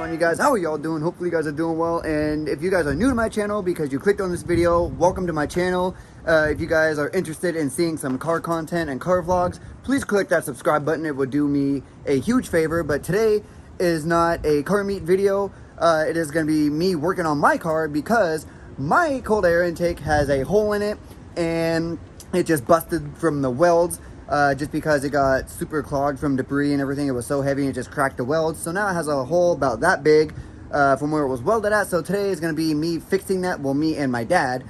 on, you guys? How are y'all doing? Hopefully you guys are doing well. And if you guys are new to my channel because you clicked on this video, welcome to my channel. If you guys are interested in seeing some car content and car vlogs, please click that subscribe button. It would do me a huge favor. But today is not a car meet video. It is going to be me working on my car because my cold air intake has a hole in it and it just busted from the welds. Just because it got super clogged from debris and everything. It was so heavy, it just cracked the welds. So now it has a hole about that big from where it was welded at. So today is going to be me fixing that. Well, me and my dad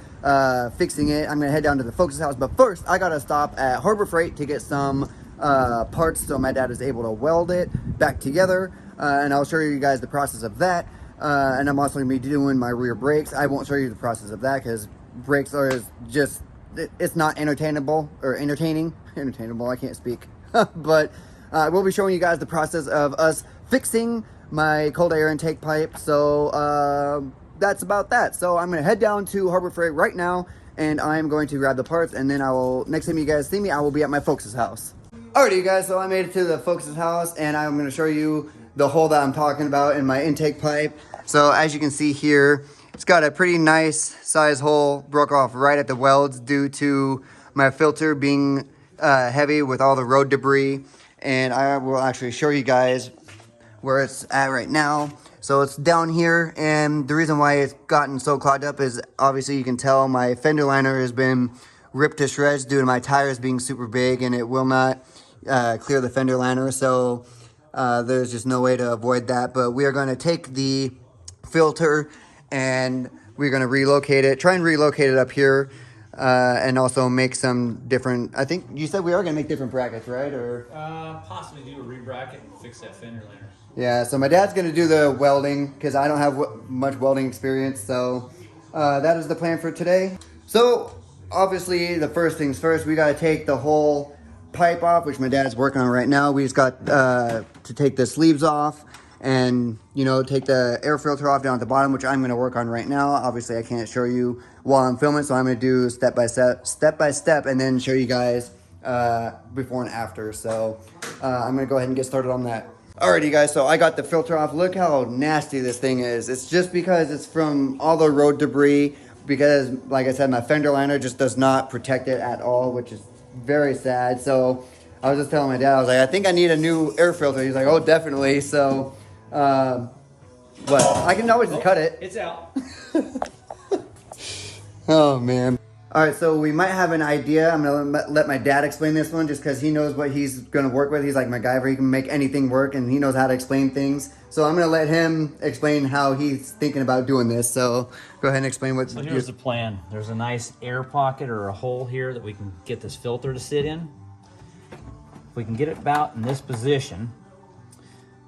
fixing it. I'm going to head down to the Focus house. But first, I got to stop at Harbor Freight to get some parts so my dad is able to weld it back together. And I'll show you guys the process of that. And I'm also going to be doing my rear brakes. I won't show you the process of that because brakes are just... it's not entertainable. I can't speak. But we'll be showing you guys the process of us fixing my cold air intake pipe. So that's about that. So I'm going to head down to Harbor Freight right now and I'm going to grab the parts, and then next time you guys see me, I will be at my Focus house. Alrighty, you guys, so I made it to the Focus house and I'm going to show you the hole that I'm talking about in my intake pipe. So as you can see here, it's got a pretty nice size hole, broke off right at the welds due to my filter being heavy with all the road debris. And I will actually show you guys where it's at right now. So it's down here, and the reason why it's gotten so clogged up is obviously you can tell my fender liner has been ripped to shreds due to my tires being super big, and it will not clear the fender liner. So there's just no way to avoid that. But we are going to take the filter and we're going to relocate it, try and relocate it up here, and also make some different, I think you said we are going to make different brackets, right? Or possibly do a re-bracket and fix that fender liner. Yeah, so my dad's going to do the welding because I don't have much welding experience. So that is the plan for today. So obviously the first things first, we got to take the whole pipe off, which my dad's working on right now. We just got to take the sleeves off and, you know, take the air filter off down at the bottom, which I'm going to work on right now. Obviously, I can't show you while I'm filming, so I'm going to do step by step, and then show you guys before and after. So I'm going to go ahead and get started on that. Alrighty, guys, so I got the filter off. Look how nasty this thing is. It's just because it's from all the road debris, because, like I said, my fender liner just does not protect it at all, which is very sad. So I was just telling my dad, I was like, I think I need a new air filter. He's like, oh, definitely. So what? I can always cut it. It's out. Oh, man. All right, so we might have an idea. I'm going to let my dad explain this one just because he knows what he's going to work with. He's like MacGyver. He can make anything work, and he knows how to explain things. So I'm going to let him explain how he's thinking about doing this. So go ahead and explain what... So here's the plan. There's a nice air pocket or a hole here that we can get this filter to sit in. If we can get it about in this position,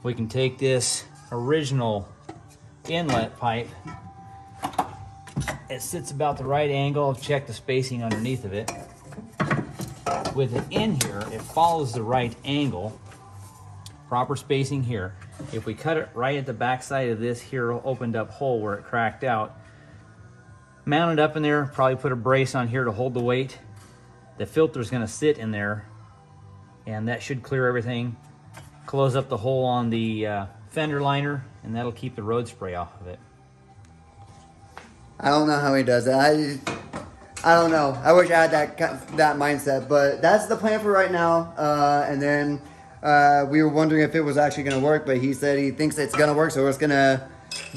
we can take this original inlet pipe. It sits about the right angle. Check the spacing underneath of it. With it in here, it follows the right angle. Proper spacing here. If we cut it right at the back side of this here opened up hole where it cracked out, mount it up in there, probably put a brace on here to hold the weight. The filter is going to sit in there, and that should clear everything. Close up the hole on the fender liner, and that'll keep the road spray off of it. I don't know how he does it. I don't know. I wish I had that mindset, but that's the plan for right now. And then we were wondering if it was actually going to work, but he said he thinks it's going to work, so we're just going to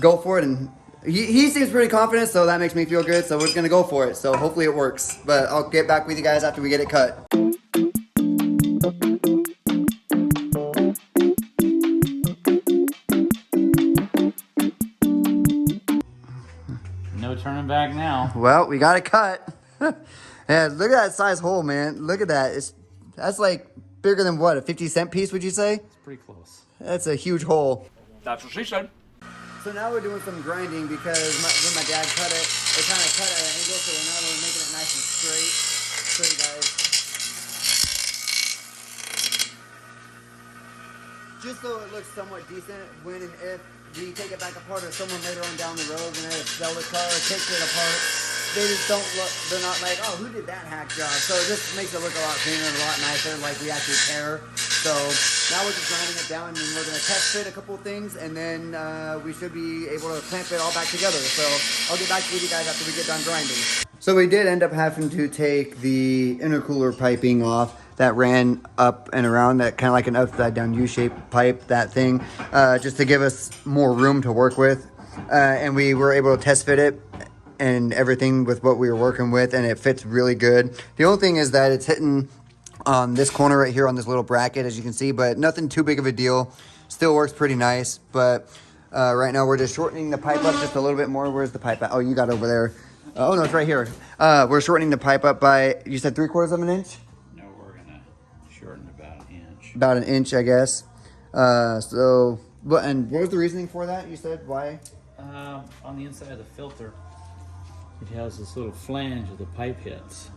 go for it. And he seems pretty confident, so that makes me feel good. So we're just going to go for it. So hopefully it works. But I'll get back with you guys after we get it cut. No turning back now. Well, we got it cut. Yeah, look at that size hole, man. Look at that. That's like bigger than what, a 50-cent piece, would you say? It's pretty close. That's a huge hole. That's what she said. So now we're doing some grinding because when my dad cut it, it kind of cut at an angle, so now we're making it nice and straight. So you guys, just so it looks somewhat decent when and if we take it back apart, or someone later on down the road when they sell the car or takes it apart, they just don't look, they're not like, oh, who did that hack job? So it just makes it look a lot cleaner and a lot nicer, like we actually care. So now we're just grinding it down, and we're going to test fit a couple of things, and then we should be able to clamp it all back together. So I'll get back with you guys after we get done grinding. So we did end up having to take the intercooler piping off that ran up and around, that kind of like an upside down U-shaped pipe, that thing, just to give us more room to work with. And we were able to test fit it and everything with what we were working with, and it fits really good. The only thing is that it's hitting on this corner right here on this little bracket, as you can see, but nothing too big of a deal. Still works pretty nice, but right now we're just shortening the pipe up just a little bit more. Where's the pipe at? Oh, you got it over there. Oh no, it's right here. We're shortening the pipe up by, you said 3/4 of an inch? No, we're gonna shorten about an inch. About an inch, I guess. So, and what was the reasoning for that? You said why? On the inside of the filter, it has this little flange that the pipe hits.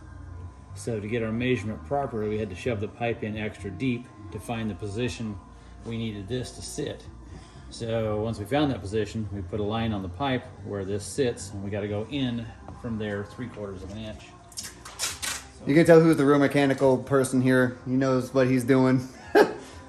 So to get our measurement properly, we had to shove the pipe in extra deep to find the position we needed this to sit. So once we found that position, we put a line on the pipe where this sits, and we got to go in from there 3/4 of an inch. So you can tell who's the real mechanical person here. He knows what he's doing.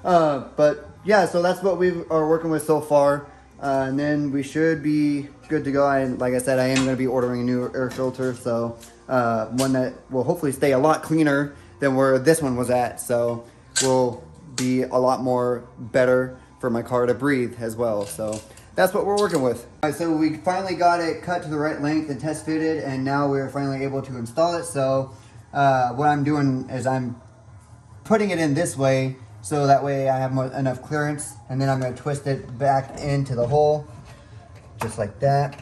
But yeah, so that's what we are working with so far. And then we should be good to go. Like I said, I am going to be ordering a new air filter, so one that will hopefully stay a lot cleaner than where this one was at. So will be a lot more better for my car to breathe as well. So that's what we're working with. All right, so we finally got it cut to the right length and test fitted, and now we're finally able to install it. So what I'm doing is I'm putting it in this way, so that way I have enough clearance, and then I'm going to twist it back into the hole, just like that,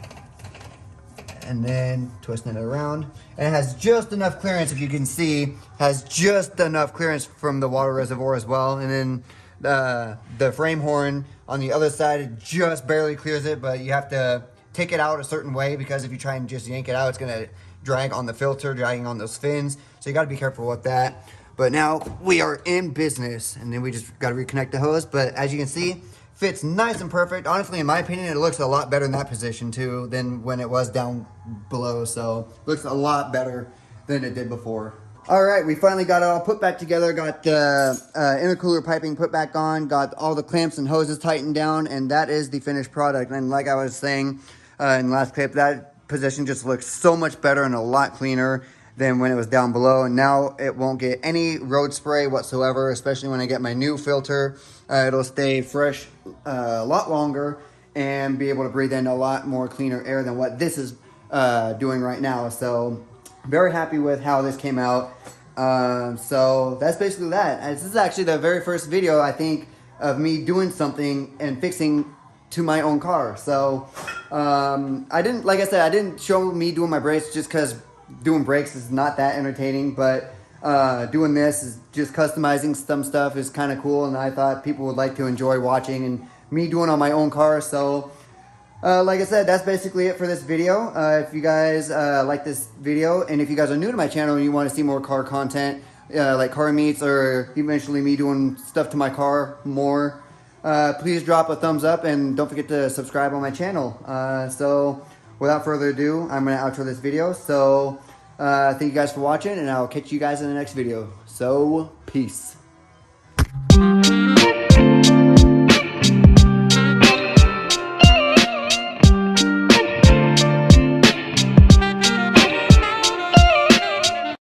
and then twisting it around. And it has just enough clearance, if you can see, has just enough clearance from the water reservoir as well. And then the frame horn on the other side, it just barely clears it, but you have to take it out a certain way, because if you try and just yank it out, it's going to drag on the filter, dragging on those fins. So you got to be careful with that. But now we are in business, and then we just got to reconnect the hose. But as you can see, fits nice and perfect. Honestly, in my opinion, it looks a lot better in that position too than when it was down below. So looks a lot better than it did before. All right, we finally got it all put back together. Got the intercooler piping put back on. Got all the clamps and hoses tightened down, and that is the finished product. And like I was saying in the last clip, that position just looks so much better and a lot cleaner than when it was down below. And now it won't get any road spray whatsoever, especially when I get my new filter. It'll stay fresh a lot longer and be able to breathe in a lot more cleaner air than what this is doing right now. So very happy with how this came out. So that's basically that. This is actually the very first video, I think, of me doing something and fixing to my own car. So like I said, I didn't show me doing my brakes just because doing brakes is not that entertaining, but doing this is just customizing some stuff is kind of cool, and I thought people would like to enjoy watching and me doing on my own car. So like I said, that's basically it for this video. If you guys like this video, and if you guys are new to my channel and you want to see more car content, like car meets or eventually me doing stuff to my car more, please drop a thumbs up, and don't forget to subscribe on my channel. So without further ado, I'm going to outro this video. So thank you guys for watching, and I'll catch you guys in the next video. So peace.